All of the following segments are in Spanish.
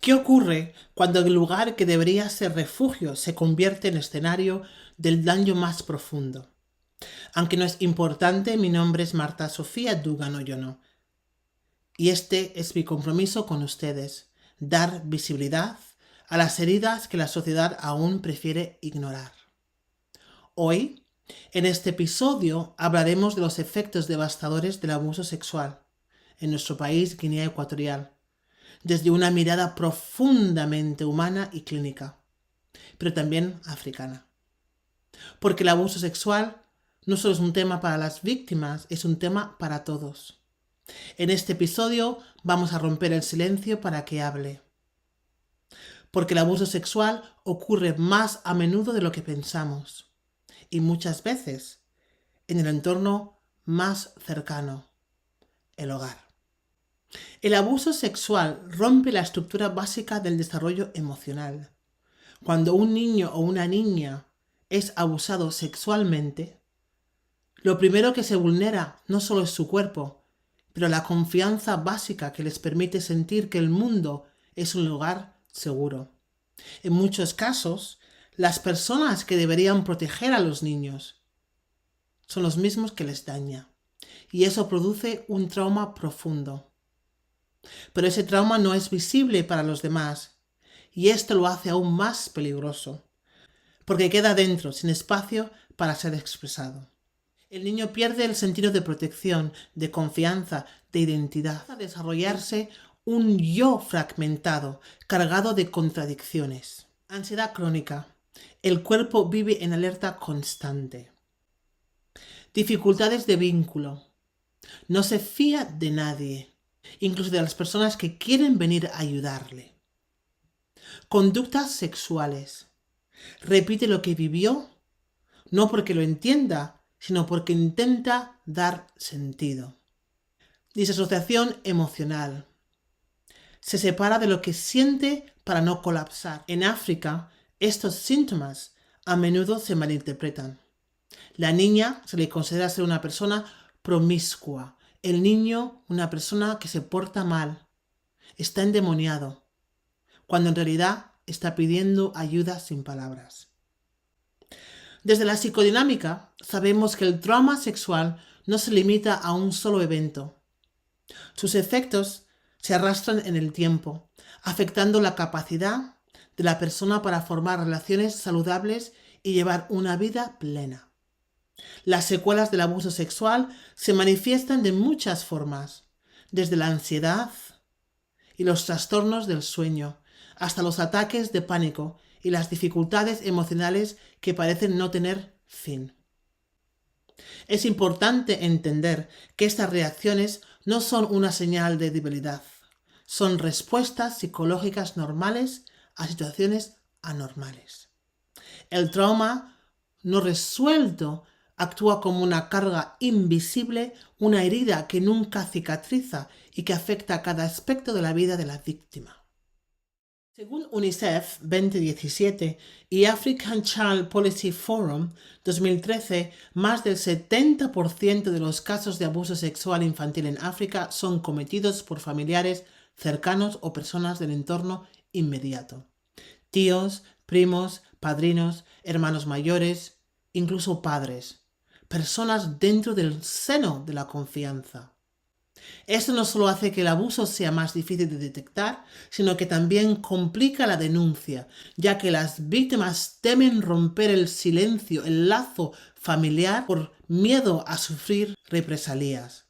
¿Qué ocurre cuando el lugar que debería ser refugio se convierte en escenario del daño más profundo? Aunque no es importante, mi nombre es Marta Sofía Dugan Oyono. Y este es mi compromiso con ustedes, dar visibilidad a las heridas que la sociedad aún prefiere ignorar. Hoy, en este episodio, hablaremos de los efectos devastadores del abuso sexual en nuestro país, Guinea Ecuatorial, desde una mirada profundamente humana y clínica, pero también africana. Porque el abuso sexual no solo es un tema para las víctimas, es un tema para todos. En este episodio vamos a romper el silencio para que hable. Porque el abuso sexual ocurre más a menudo de lo que pensamos y muchas veces en el entorno más cercano, el hogar. El abuso sexual rompe la estructura básica del desarrollo emocional. Cuando un niño o una niña es abusado sexualmente, lo primero que se vulnera no solo es su cuerpo, pero la confianza básica que les permite sentir que el mundo es un lugar seguro. En muchos casos, las personas que deberían proteger a los niños son los mismos que les daña, y eso produce un trauma profundo. Pero ese trauma no es visible para los demás, y esto lo hace aún más peligroso, porque queda dentro, sin espacio para ser expresado. El niño pierde el sentido de protección, de confianza, de identidad, a desarrollarse un yo fragmentado, cargado de contradicciones. Ansiedad crónica. El cuerpo vive en alerta constante. Dificultades de vínculo. No se fía de nadie, incluso de las personas que quieren venir a ayudarle. Conductas sexuales. Repite lo que vivió, no porque lo entienda, sino porque intenta dar sentido. Disasociación emocional. Se separa de lo que siente para no colapsar. En África, estos síntomas a menudo se malinterpretan. La niña se le considera ser una persona promiscua, el niño una persona que se porta mal, está endemoniado, cuando en realidad está pidiendo ayuda sin palabras. Desde la psicodinámica sabemos que el trauma sexual no se limita a un solo evento. Sus efectos se arrastran en el tiempo, afectando la capacidad de la persona para formar relaciones saludables y llevar una vida plena. Las secuelas del abuso sexual se manifiestan de muchas formas, desde la ansiedad y los trastornos del sueño, hasta los ataques de pánico y las dificultades emocionales que parecen no tener fin. Es importante entender que estas reacciones no son una señal de debilidad, son respuestas psicológicas normales a situaciones anormales. El trauma no resuelto actúa como una carga invisible, una herida que nunca cicatriza y que afecta a cada aspecto de la vida de la víctima. Según UNICEF 2017 y African Child Policy Forum 2013, más del 70% de los casos de abuso sexual infantil en África son cometidos por familiares cercanos o personas del entorno inmediato. Tíos, primos, padrinos, hermanos mayores, incluso padres. Personas dentro del seno de la confianza. Esto no solo hace que el abuso sea más difícil de detectar, sino que también complica la denuncia, ya que las víctimas temen romper el silencio, el lazo familiar, por miedo a sufrir represalias.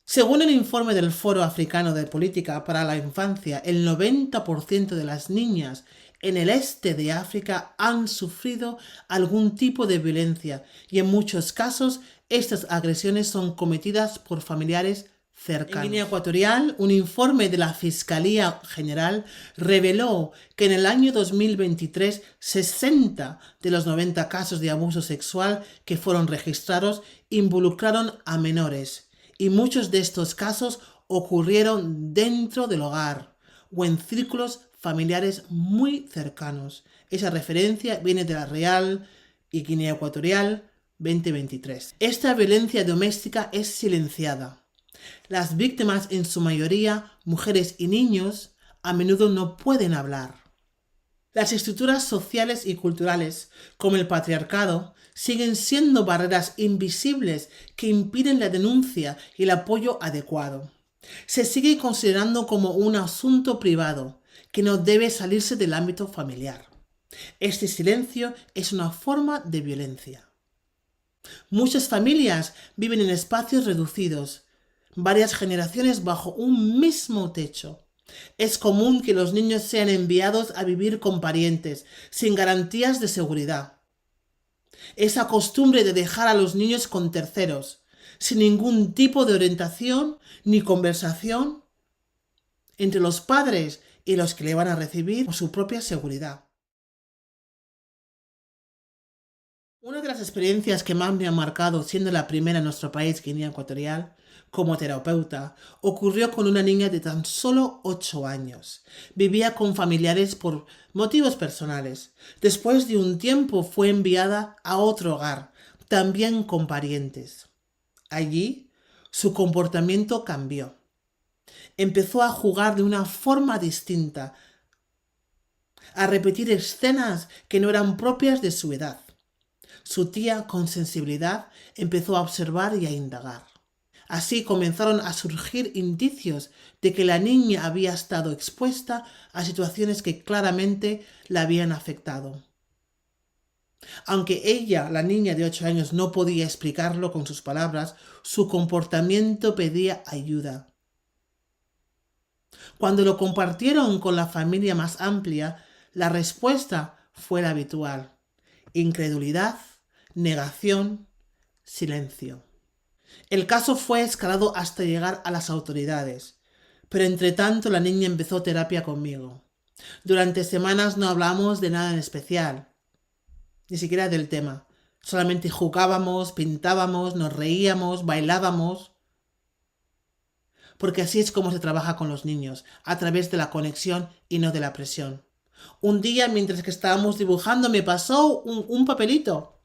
Según el informe del Foro Africano de Política para la Infancia, el 90% de las niñas en el este de África han sufrido algún tipo de violencia y en muchos casos estas agresiones son cometidas por familiares cercanos. En Guinea Ecuatorial, un informe de la Fiscalía General reveló que en el año 2023 60 de los 90 casos de abuso sexual que fueron registrados involucraron a menores y muchos de estos casos ocurrieron dentro del hogar o en círculos familiares muy cercanos. Esa referencia viene de la Real y Guinea Ecuatorial 2023. Esta violencia doméstica es silenciada. Las víctimas, en su mayoría mujeres y niños, a menudo no pueden hablar. Las estructuras sociales y culturales, como el patriarcado, siguen siendo barreras invisibles que impiden la denuncia y el apoyo adecuado. Se sigue considerando como un asunto privado que no debe salirse del ámbito familiar. Este silencio es una forma de violencia. Muchas familias viven en espacios reducidos, varias generaciones bajo un mismo techo. Es común que los niños sean enviados a vivir con parientes, sin garantías de seguridad. Esa costumbre de dejar a los niños con terceros, sin ningún tipo de orientación ni conversación entre los padres y los que le van a recibir por su propia seguridad. Una de las experiencias que más me ha marcado, siendo la primera en nuestro país, Guinea Ecuatorial, como terapeuta, ocurrió con una niña de tan solo 8 años. Vivía con familiares por motivos personales. Después de un tiempo fue enviada a otro hogar, también con parientes. Allí, su comportamiento cambió. Empezó a jugar de una forma distinta, a repetir escenas que no eran propias de su edad. Su tía, con sensibilidad, empezó a observar y a indagar. Así comenzaron a surgir indicios de que la niña había estado expuesta a situaciones que claramente la habían afectado. Aunque ella, la niña de 8 años, no podía explicarlo con sus palabras, su comportamiento pedía ayuda. Cuando lo compartieron con la familia más amplia, la respuesta fue la habitual: incredulidad, negación, silencio. El caso fue escalado hasta llegar a las autoridades, pero entre tanto la niña empezó terapia conmigo. Durante semanas no hablamos de nada en especial, ni siquiera del tema. Solamente jugábamos, pintábamos, nos reíamos, bailábamos, porque así es como se trabaja con los niños, a través de la conexión y no de la presión. Un día, mientras que estábamos dibujando, me pasó un papelito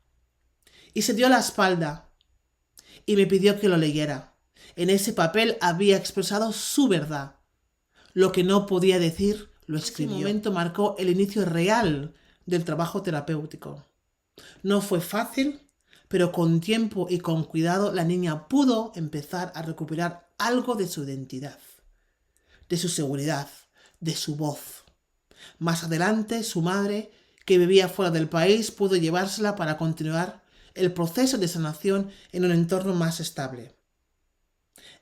y se dio la espalda y me pidió que lo leyera. En ese papel había expresado su verdad. Lo que no podía decir, lo escribió. Ese momento marcó el inicio real del trabajo terapéutico. No fue fácil, pero con tiempo y con cuidado la niña pudo empezar a recuperar algo de su identidad, de su seguridad, de su voz. Más adelante, su madre, que vivía fuera del país, pudo llevársela para continuar el proceso de sanación en un entorno más estable.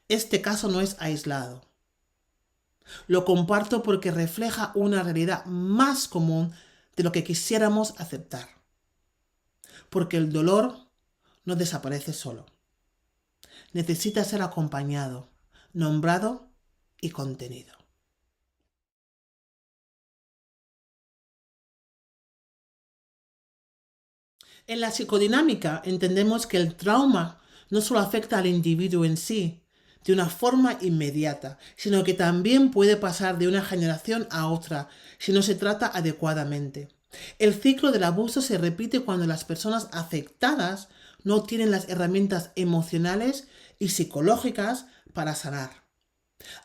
Este caso no es aislado. Lo comparto porque refleja una realidad más común de lo que quisiéramos aceptar. Porque el dolor no desaparece solo. Necesita ser acompañado, nombrado y contenido. En la psicodinámica entendemos que el trauma no solo afecta al individuo en sí, de una forma inmediata, sino que también puede pasar de una generación a otra si no se trata adecuadamente. El ciclo del abuso se repite cuando las personas afectadas no tienen las herramientas emocionales y psicológicas para sanar.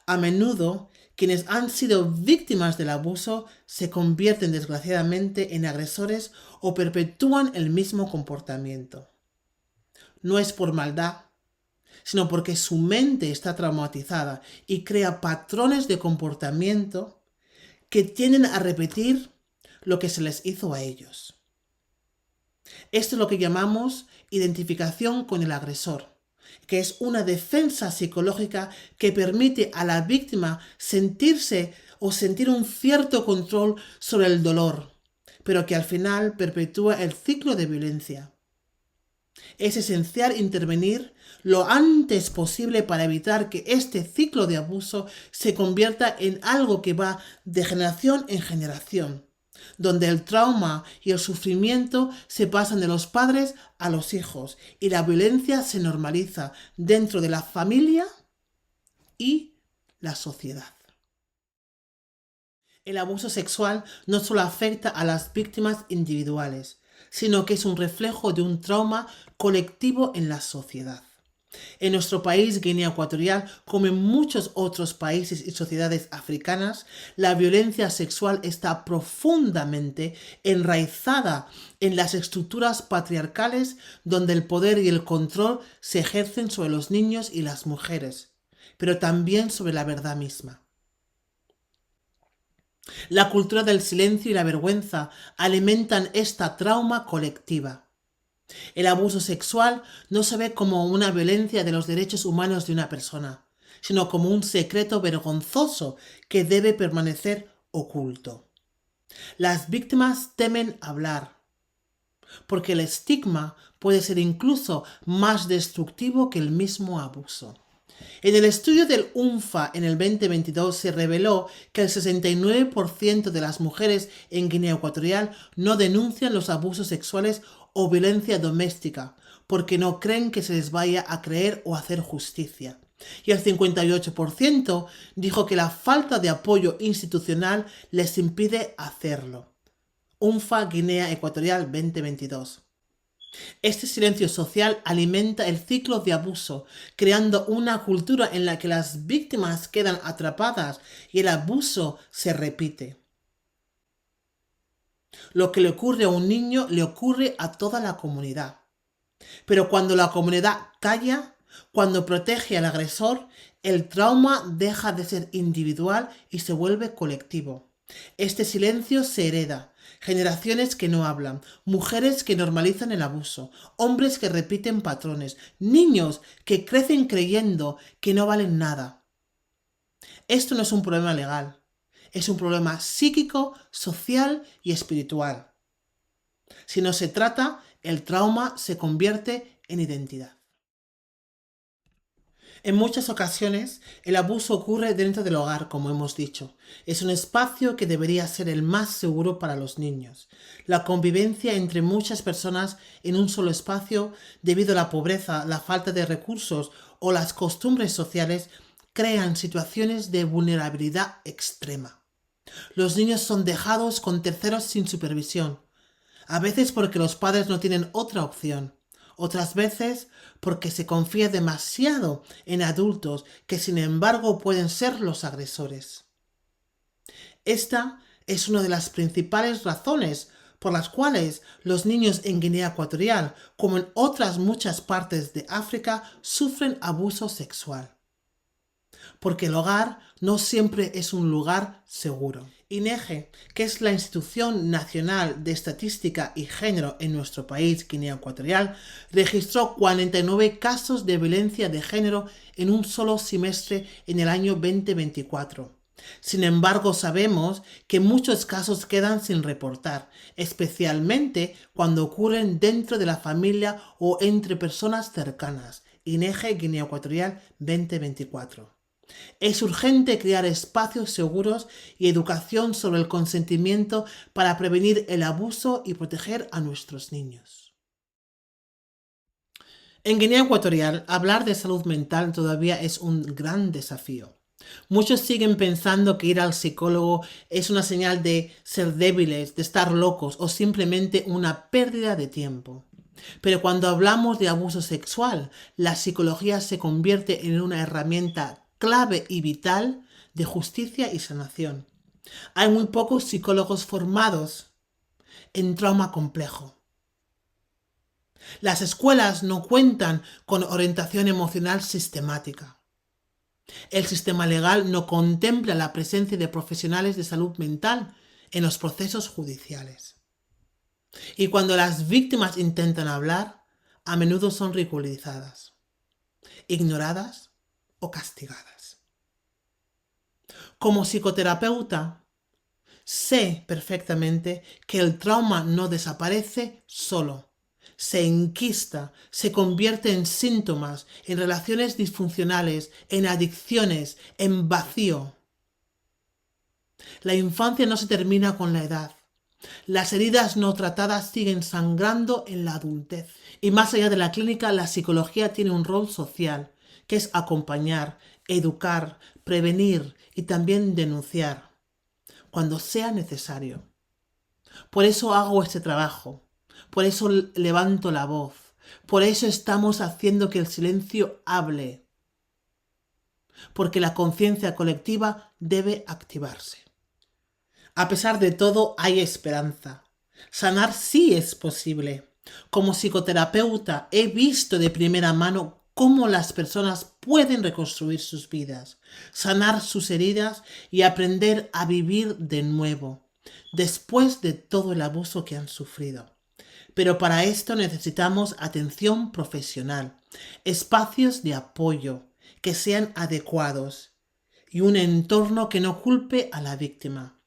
A menudo, quienes han sido víctimas del abuso se convierten desgraciadamente en agresores o perpetúan el mismo comportamiento. No es por maldad, sino porque su mente está traumatizada y crea patrones de comportamiento que tienden a repetir lo que se les hizo a ellos. Esto es lo que llamamos identificación con el agresor, que es una defensa psicológica que permite a la víctima sentirse o sentir un cierto control sobre el dolor, pero que al final perpetúa el ciclo de violencia. Es esencial intervenir lo antes posible para evitar que este ciclo de abuso se convierta en algo que va de generación en generación, donde el trauma y el sufrimiento se pasan de los padres a los hijos y la violencia se normaliza dentro de la familia y la sociedad. El abuso sexual no solo afecta a las víctimas individuales, sino que es un reflejo de un trauma colectivo en la sociedad. En nuestro país, Guinea Ecuatorial, como en muchos otros países y sociedades africanas, la violencia sexual está profundamente enraizada en las estructuras patriarcales donde el poder y el control se ejercen sobre los niños y las mujeres, pero también sobre la verdad misma. La cultura del silencio y la vergüenza alimentan esta trauma colectiva. El abuso sexual no se ve como una violencia de los derechos humanos de una persona, sino como un secreto vergonzoso que debe permanecer oculto. Las víctimas temen hablar, porque el estigma puede ser incluso más destructivo que el mismo abuso. En el estudio del UNFA en el 2022 se reveló que el 69% de las mujeres en Guinea Ecuatorial no denuncian los abusos sexuales o violencia doméstica porque no creen que se les vaya a creer o hacer justicia. Y el 58% dijo que la falta de apoyo institucional les impide hacerlo. UNFA Guinea Ecuatorial 2022. Este silencio social alimenta el ciclo de abuso, creando una cultura en la que las víctimas quedan atrapadas y el abuso se repite. Lo que le ocurre a un niño le ocurre a toda la comunidad. Pero cuando la comunidad calla, cuando protege al agresor, el trauma deja de ser individual y se vuelve colectivo. Este silencio se hereda. Generaciones que no hablan, mujeres que normalizan el abuso, hombres que repiten patrones, niños que crecen creyendo que no valen nada. Esto no es un problema legal, es un problema psíquico, social y espiritual. Si no se trata, el trauma se convierte en identidad. En muchas ocasiones, el abuso ocurre dentro del hogar, como hemos dicho. Es un espacio que debería ser el más seguro para los niños. La convivencia entre muchas personas en un solo espacio, debido a la pobreza, la falta de recursos o las costumbres sociales, crean situaciones de vulnerabilidad extrema. Los niños son dejados con terceros sin supervisión, a veces porque los padres no tienen otra opción. Otras veces porque se confía demasiado en adultos que sin embargo pueden ser los agresores. Esta es una de las principales razones por las cuales los niños en Guinea Ecuatorial, como en otras muchas partes de África, sufren abuso sexual. Porque el hogar no siempre es un lugar seguro. INEGE, que es la Institución Nacional de Estadística y Género en nuestro país, Guinea Ecuatorial, registró 49 casos de violencia de género en un solo semestre en el año 2024. Sin embargo, sabemos que muchos casos quedan sin reportar, especialmente cuando ocurren dentro de la familia o entre personas cercanas. INEGE Guinea Ecuatorial 2024. Es urgente crear espacios seguros y educación sobre el consentimiento para prevenir el abuso y proteger a nuestros niños. En Guinea Ecuatorial, hablar de salud mental todavía es un gran desafío. Muchos siguen pensando que ir al psicólogo es una señal de ser débiles, de estar locos o simplemente una pérdida de tiempo. Pero cuando hablamos de abuso sexual, la psicología se convierte en una herramienta clave y vital de justicia y sanación. Hay muy pocos psicólogos formados en trauma complejo. Las escuelas no cuentan con orientación emocional sistemática. El sistema legal no contempla la presencia de profesionales de salud mental en los procesos judiciales. Y cuando las víctimas intentan hablar, a menudo son ridiculizadas, ignoradas o castigadas. Como psicoterapeuta, sé perfectamente que el trauma no desaparece solo. Se enquista, se convierte en síntomas, en relaciones disfuncionales, en adicciones, en vacío. La infancia no se termina con la edad. Las heridas no tratadas siguen sangrando en la adultez. Y más allá de la clínica, la psicología tiene un rol social, que es acompañar, educar, prevenir y también denunciar, cuando sea necesario. Por eso hago este trabajo, por eso levanto la voz, Por eso estamos haciendo que el silencio hable, porque la conciencia colectiva debe activarse. A pesar de todo, hay esperanza. Sanar sí es posible. Como psicoterapeuta he visto de primera mano cómo las personas pueden reconstruir sus vidas, sanar sus heridas y aprender a vivir de nuevo, después de todo el abuso que han sufrido. Pero para esto necesitamos atención profesional, espacios de apoyo que sean adecuados y un entorno que no culpe a la víctima.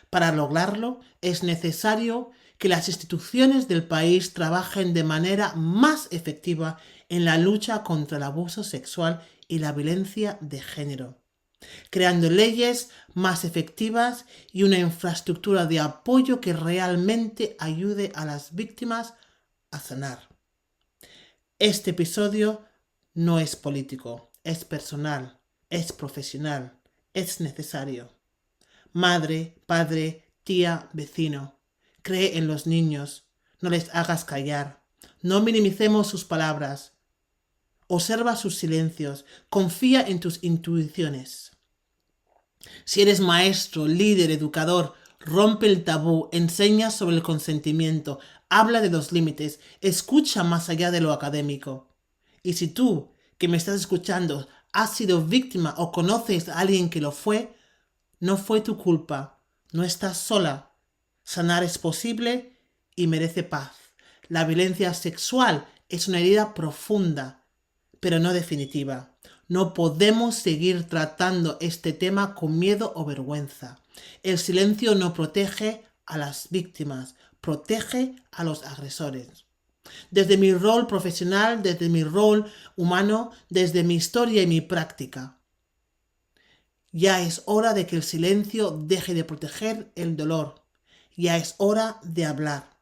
Para lograrlo es necesario que las instituciones del país trabajen de manera más efectiva en la lucha contra el abuso sexual y la violencia de género, creando leyes más efectivas y una infraestructura de apoyo que realmente ayude a las víctimas a sanar. Este episodio no es político, es personal, es profesional, es necesario. Madre, padre, tía, vecino, cree en los niños, no les hagas callar, no minimicemos sus palabras, observa sus silencios, confía en tus intuiciones. Si eres maestro, líder, educador, rompe el tabú, enseña sobre el consentimiento, habla de los límites, escucha más allá de lo académico. Y si tú, que me estás escuchando, has sido víctima o conoces a alguien que lo fue, no fue tu culpa, no estás sola. Sanar es posible y merece paz. La violencia sexual es una herida profunda, pero no definitiva. No podemos seguir tratando este tema con miedo o vergüenza. El silencio no protege a las víctimas, protege a los agresores. Desde mi rol profesional, desde mi rol humano, desde mi historia y mi práctica, ya es hora de que el silencio deje de proteger el dolor. Ya es hora de hablar.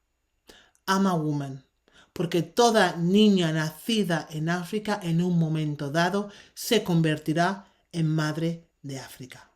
I'm a woman. Porque toda niña nacida en África en un momento dado se convertirá en madre de África.